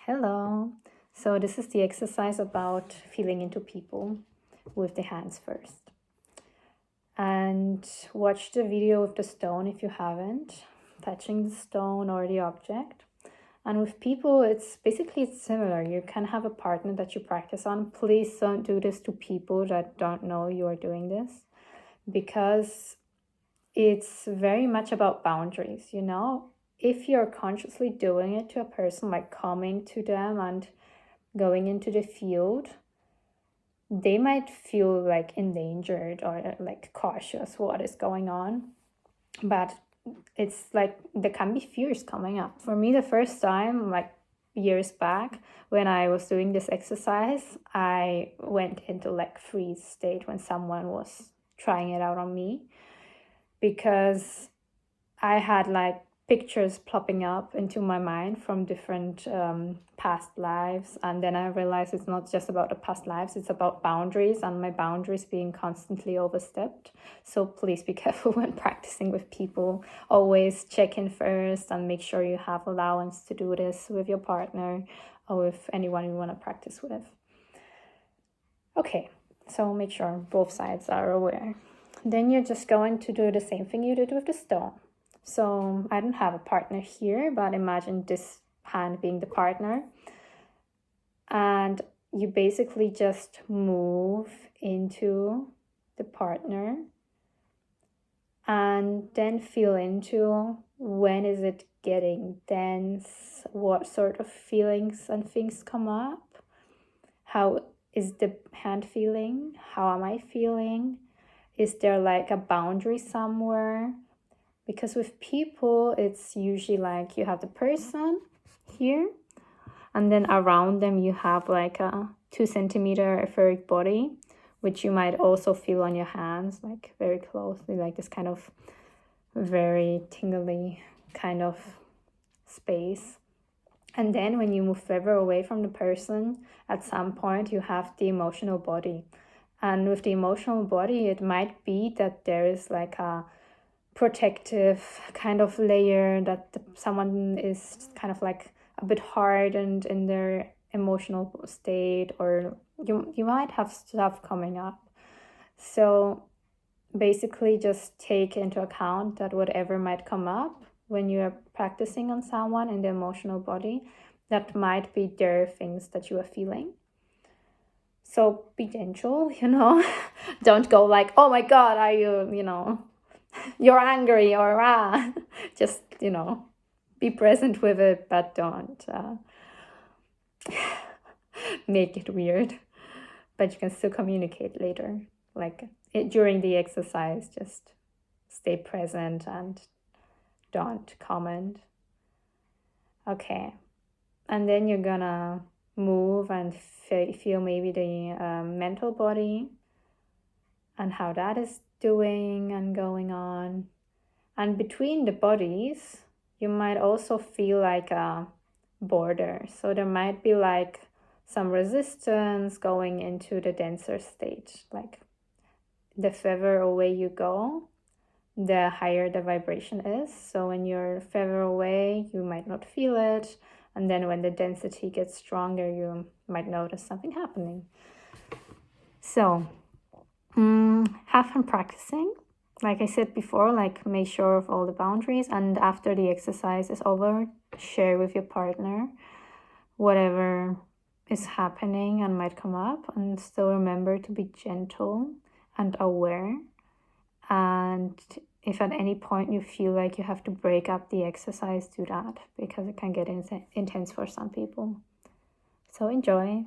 Hello. So this is the exercise about feeling into people with the hands first. And watch the video of the stone if you haven't, touching the stone or the object. And with people, it's similar. You can have a partner that you practice on. Please don't do this to people that don't know you are doing this, because it's very much about boundaries, If you're consciously doing it to a person, like coming to them and going into the field, they might feel like endangered or like cautious what is going on. But it's like there can be fears coming up. For me, the first time, like years back, when I was doing this exercise, I went into like freeze state when someone was trying it out on me, because I had like pictures plopping up into my mind from different past lives. And then I realized it's not just about the past lives, it's about boundaries, and my boundaries being constantly overstepped. So please be careful when practicing with people. Always check in first and make sure you have allowance to do this with your partner or with anyone you want to practice with. Okay, so make sure both sides are aware. Then you're just going to do the same thing you did with the stone. So I don't have a partner here, but imagine this hand being the partner. And you basically just move into the partner and then feel into when is it getting dense, what sort of feelings and things come up, how is the hand feeling, how am I feeling, is there like a boundary somewhere? Because with people, it's usually like you have the person here, and then around them you have like a 2 centimeter etheric body, which you might also feel on your hands, like very closely, like this kind of very tingly kind of space. And then when you move further away from the person, at some point you have the emotional body. And with the emotional body, it might be that there is like a protective kind of layer, that someone is kind of like a bit hardened in their emotional state, or you might have stuff coming up. So basically just take into account that whatever might come up when you are practicing on someone in the emotional body, that might be their things that you are feeling. So be gentle, don't go like, oh my God, are you, you're angry or just be present with it, but don't make it weird. But you can still communicate later, like during the exercise. Just stay present and don't comment. Okay, and then you're gonna move and feel maybe the mental body and how that is doing and going on. And between the bodies, you might also feel like a border. So there might be like some resistance going into the denser state. Like the further away you go, the higher the vibration is. So when you're further away, you might not feel it. And then when the density gets stronger, you might notice something happening. So have fun practicing. Like I said before, like make sure of all the boundaries, and after the exercise is over, share with your partner whatever is happening and might come up, and still remember to be gentle and aware. And if at any point you feel like you have to break up the exercise, do that, because it can get intense for some people. So enjoy.